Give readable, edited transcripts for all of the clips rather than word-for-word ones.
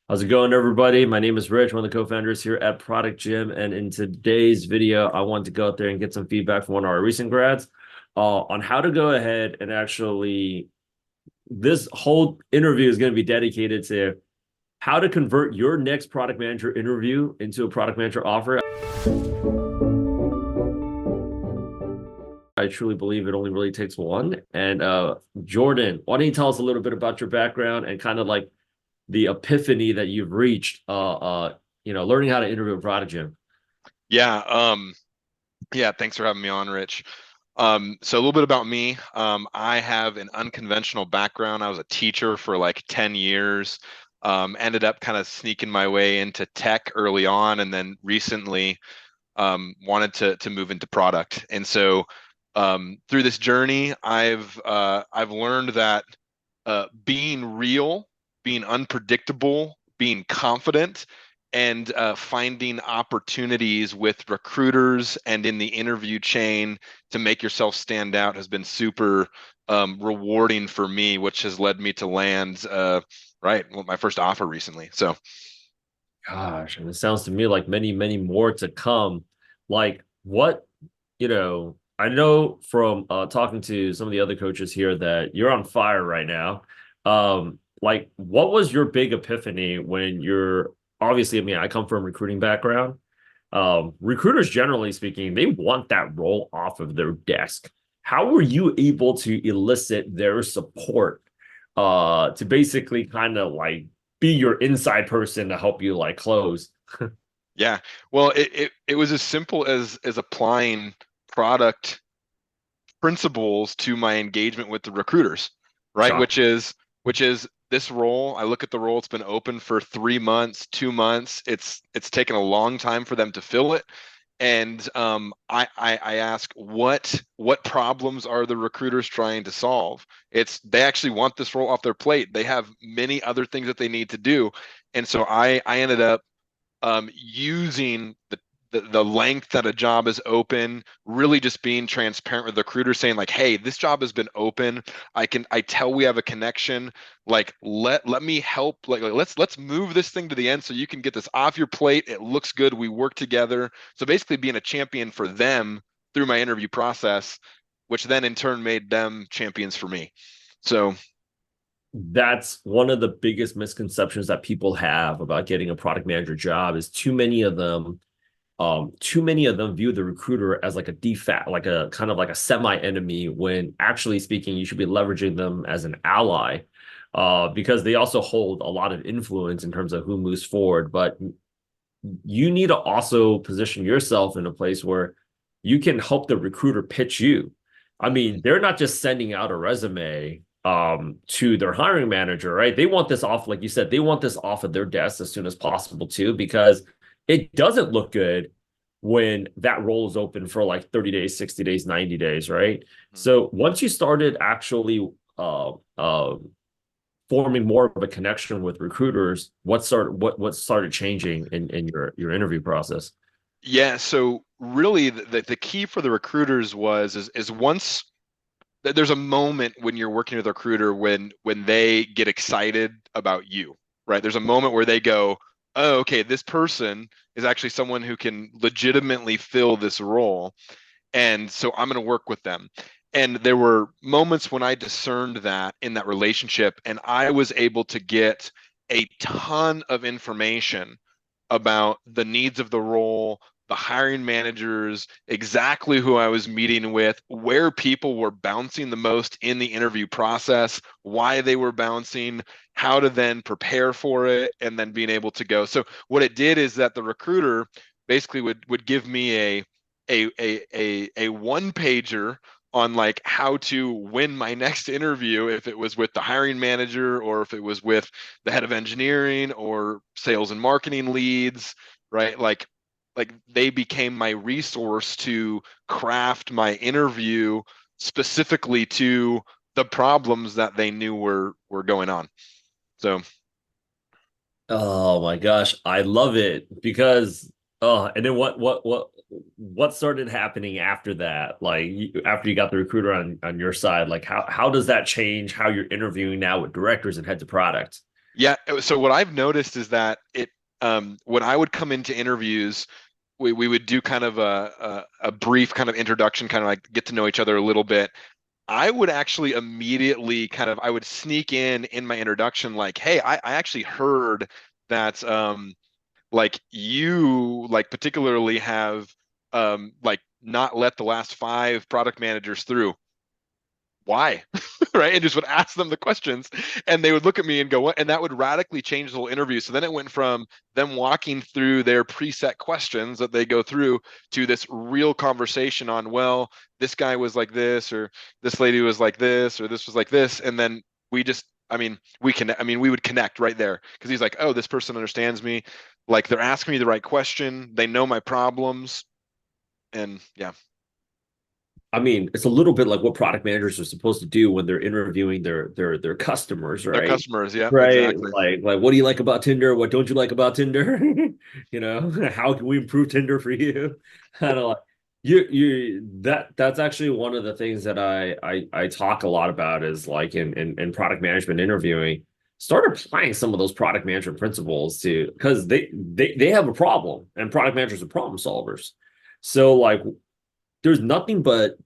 How's it going, everybody? My name is Rich, one of the co-founders here at Product Gym. And in today's video, I want to go out there and get some feedback from one of our recent grads on how to go ahead and actually, this whole interview is going to be dedicated to how to convert your next product manager interview into a product manager offer. I truly believe it only really takes one. And Jordan, why don't you tell us a little bit about your background and kind of like the epiphany that you've reached learning how to interview a product gym. Yeah, thanks for having me on, Rich. So a little bit about me. I have an unconventional background. I was a teacher for like 10 years. Ended up kind of sneaking my way into tech early on, and then recently wanted to move into product. And so through this journey, I've learned that being real, being unpredictable, being confident, and finding opportunities with recruiters and in the interview chain to make yourself stand out has been super rewarding for me, which has led me to land my first offer recently. So Gosh, and it sounds to me like many, many more to come. Like what, I know from talking to some of the other coaches here that you're on fire right now. Like what was your big epiphany when you're obviously, I mean, I come from a recruiting background. Recruiters, generally speaking, they want that role off of their desk. How were you able to elicit their support to basically kind of like be your inside person to help you like close? yeah, well, it was as simple as applying product principles to my engagement with the recruiters, right? Shop. Which is this role. I look at the role; it's been open for 3 months, 2 months. It's taken a long time for them to fill it, and I ask what problems are the recruiters trying to solve? It's they actually want this role off their plate. They have many other things that they need to do, and so I ended up using the length that a job is open, really just being transparent with the recruiter, saying like, "Hey, this job has been open. I tell we have a connection. Like, let me help. Like let's move this thing to the end so you can get this off your plate. It looks good. We work together." So basically, being a champion for them through my interview process, which then in turn made them champions for me. So That's one of the biggest misconceptions that people have about getting a product manager job is too many of them view the recruiter as like a defact, like a kind of like a semi-enemy, when actually speaking, you should be leveraging them as an ally, because they also hold a lot of influence in terms of who moves forward. But you need to also position yourself in a place where you can help the recruiter pitch you. I mean, they're not just sending out a resume to their hiring manager, right? They want this off, like you said, they want this off of their desk as soon as possible too, because it doesn't look good when that role is open for like 30 days, 60 days, 90 days, right? So once you started actually forming more of a connection with recruiters, what started changing in your interview process? yeah, so really the key for the recruiters is once there's a moment when you're working with a recruiter when they get excited about you, right? There's a moment where they go, "Oh, okay, this person is actually someone who can legitimately fill this role, and so I'm going to work with them." And there were moments when I discerned that in that relationship, and I was able to get a ton of information about the needs of the role, the hiring managers, exactly who I was meeting with, where people were bouncing the most in the interview process, why they were bouncing, how to then prepare for it, and then being able to go. So what it did is that the recruiter basically would give me a one pager on like how to win my next interview if it was with the hiring manager or if it was with the head of engineering or sales and marketing leads, right? Like they became my resource to craft my interview specifically to the problems that they knew were going on. So Oh my gosh, I love it because and then what started happening after that? Like after you got the recruiter on your side, like how does that change how you're interviewing now with directors and heads of product? Yeah. So what I've noticed is that when I would come into interviews, we would do kind of a brief kind of introduction, kind of like get to know each other a little bit. I would actually immediately I would sneak in my introduction, like, hey, I actually heard that like you like particularly have like not let the last five product managers through. Why? Right? And just would ask them the questions and they would look at me and go, what? And that would radically change the whole interview. So then it went from them walking through their preset questions that they go through to this real conversation on, well, this guy was like this, or this lady was like this, or this was like this. And then we just, we would connect right there because he's like, oh, this person understands me. Like they're asking me the right question. They know my problems. And yeah, I mean, it's a little bit like what product managers are supposed to do when they're interviewing their customers, their right? customers. Yeah, Right. exactly. Like what do you like about Tinder? What don't you like about Tinder? How can we improve Tinder for you? Kind of like that's actually one of the things that I talk a lot about is like in product management interviewing. Start applying some of those product management principles to because they have a problem and product managers are problem solvers. So like there's nothing but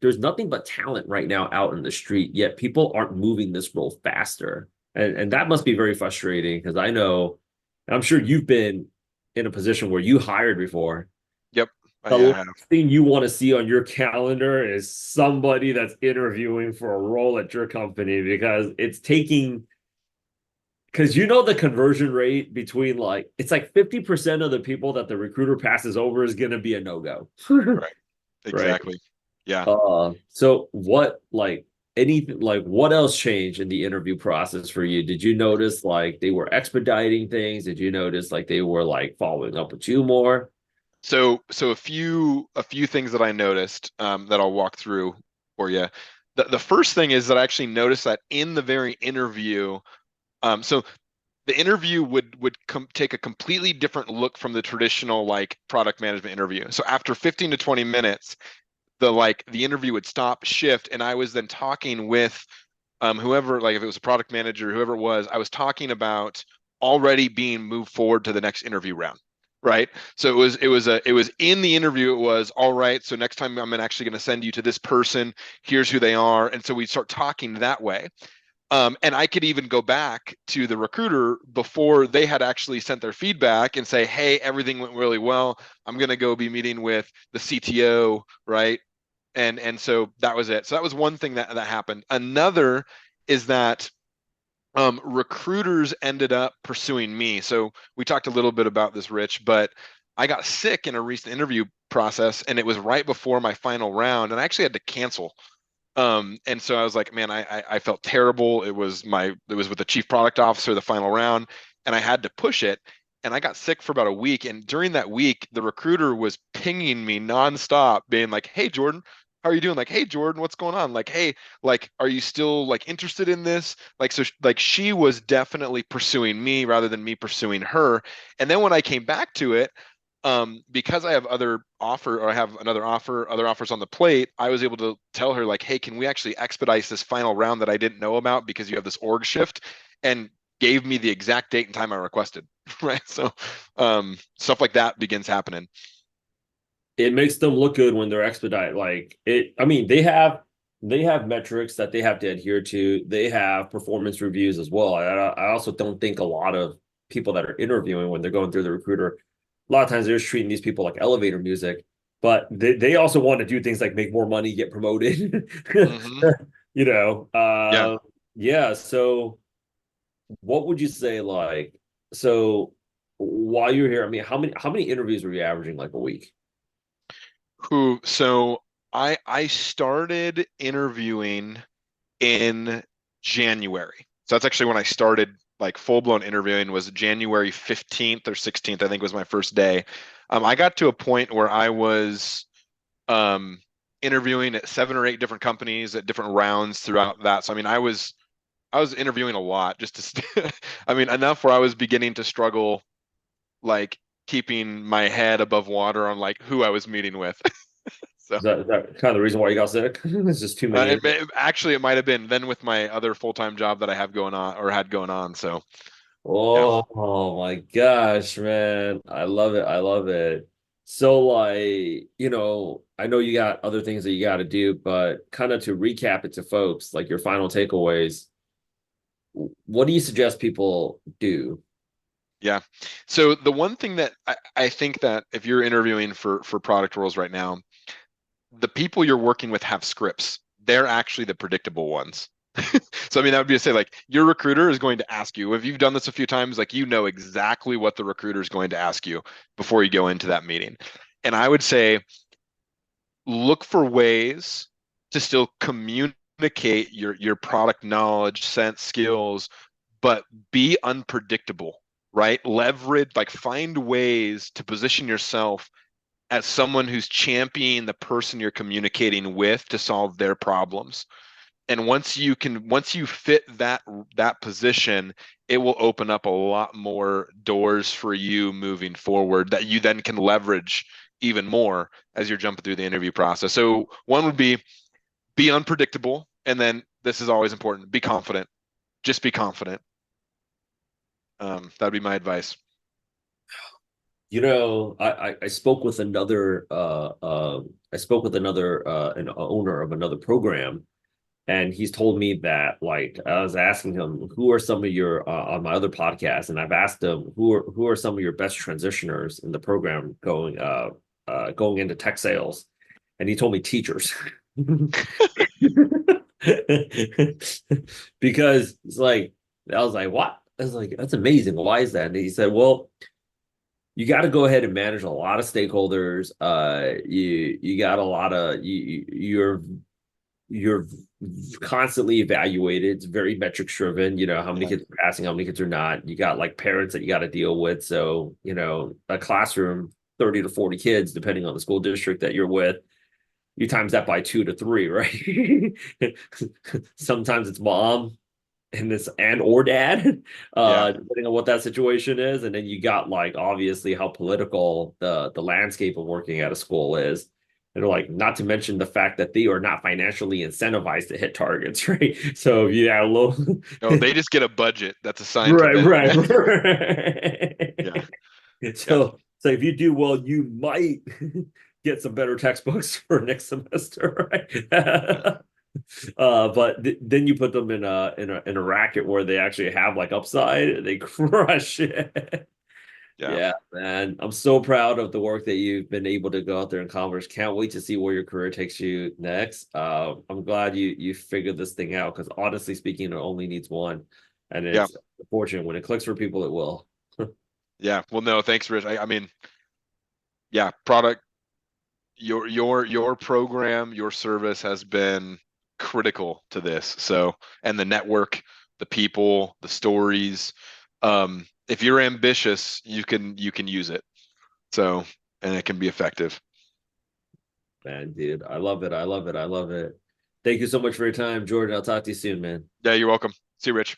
talent right now out in the street, yet people aren't moving this role faster. And that must be very frustrating because I know, and I'm sure you've been in a position where you hired before. Yep. The Yeah, last I have. thing you want to see on your calendar is somebody that's interviewing for a role at your company because it's taking because the conversion rate between like it's like 50% of the people that the recruiter passes over is going to be a no-go. Right. Right. Exactly. Yeah. So what like anything like what else changed in the interview process for you? Did you notice like they were expediting things? Did you notice like they were like following up with you more? So a few things that I noticed that I'll walk through for you. The first thing is that I actually noticed that in the very interview, so the interview would take a completely different look from the traditional like product management interview. So after 15 to 20 minutes, the interview would stop, shift, and I was then talking with whoever, like if it was a product manager, whoever it was, I was talking about already being moved forward to the next interview round. Right. So it was in the interview, it was all right. So next time I'm actually going to send you to this person. Here's who they are. And so we start talking that way. And I could even go back to the recruiter before they had actually sent their feedback and say, hey, everything went really well. I'm going to go be meeting with the CTO, right? And so that was it. So that was one thing that happened. Another is that recruiters ended up pursuing me. So we talked a little bit about this, Rich, but I got sick in a recent interview process, and it was right before my final round, and I actually had to cancel. And so I was like, man, I felt terrible. It was with the chief product officer, the final round, and I had to push it. And I got sick for about a week. And during that week, the recruiter was pinging me nonstop, being like, hey, Jordan, how are you doing? Like, hey, Jordan, what's going on? Like, hey, like, are you still like interested in this? Like, so like she was definitely pursuing me rather than me pursuing her. And then when I came back to it, because I have I have another offer, other offers on the plate, I was able to tell her like, hey, can we actually expedite this final round that I didn't know about because you have this org shift, and gave me the exact date and time I requested. Right. So stuff like that begins happening. It makes them look good when they're expedite. Like it, I mean, they have metrics that they have to adhere to. They have performance reviews as well. I also don't think a lot of people that are interviewing when they're going through the recruiter, a lot of times they're just treating these people like elevator music. But they also want to do things like make more money, get promoted. Hmm. you know, Yeah. yeah. So what would you say so while you're here, I mean, how many interviews were you averaging like a week? So I started interviewing in January. So that's actually when I started like full blown interviewing, was January 15th or 16th, I think was my first day. I got to a point where I was um, interviewing at 7 or 8 different companies at different rounds throughout that. So I mean, I was interviewing a lot just to I mean, enough where I was beginning to struggle like keeping my head above water on like who I was meeting with. So Is that kind of the reason why you got sick? It's just too many. actually it might have been then with my other full-time job that I have going on or had going on. So Yeah. Oh my gosh, man. I love it. I love it. So like, I know you got other things that you got to do, but kind of to recap it to folks, like your final takeaways, what do you suggest people do? Yeah. So the one thing that I think that if you're interviewing for product roles right now, the people you're working with have scripts. They're actually the predictable ones. So I mean that would be to say like your recruiter is going to ask you if you've done this a few times, like you know exactly what the recruiter is going to ask you before you go into that meeting. And I would say look for ways to still communicate your product knowledge, sense, skills, but be unpredictable, right? Leverage, like find ways to position yourself as someone who's championing the person you're communicating with to solve their problems. And once you fit that position, it will open up a lot more doors for you moving forward that you then can leverage even more as you're jumping through the interview process. So one would be unpredictable, and then this is always important, be confident. Just be confident. That'd be my advice. I spoke with another an owner of another program, and he's told me that, like, I was asking him who are some of your on my other podcast, and I've asked him who are some of your best transitioners in the program going into tech sales, and he told me teachers. Because it's like, I was like, what? I was like, that's amazing. Why is that? And he said, well, you got to go ahead and manage a lot of stakeholders. You got a lot of you're constantly evaluated. It's very metrics driven. How many Yeah. kids are passing, how many kids are not. You got like parents that you got to deal with. So, a classroom, 30 to 40 kids, depending on the school district that you're with, you times that by 2 to 3, right? Sometimes it's mom and or dad, Yeah. depending on what that situation is. And then you got, like, obviously how political the landscape of working at a school is. And like, not to mention the fact that they are not financially incentivized to hit targets, right? So yeah, a little No, they just get a budget that's assigned to right, them. right, Yeah. Yeah. right. Yeah. So if you do well, you might get some better textbooks for next semester, Yeah. right? But then you put them in a racket where they actually have like upside, they crush it. Yeah. Yeah, man. I'm so proud of the work that you've been able to go out there and accomplish. Can't wait to see where your career takes you next. I'm glad you figured this thing out, because honestly speaking, it only needs one. And Yeah. it's fortunate when it clicks for people, it will. Yeah. Well, no, thanks, Rich. I mean, yeah, product, your program, your service has been critical to this. So, and the network, the people, the stories. If you're ambitious, you can use it. So, and it can be effective. Man, dude, I love it. I love it. I love it. Thank you so much for your time, Jordan. I'll talk to you soon, man. Yeah, you're welcome. See you, Rich.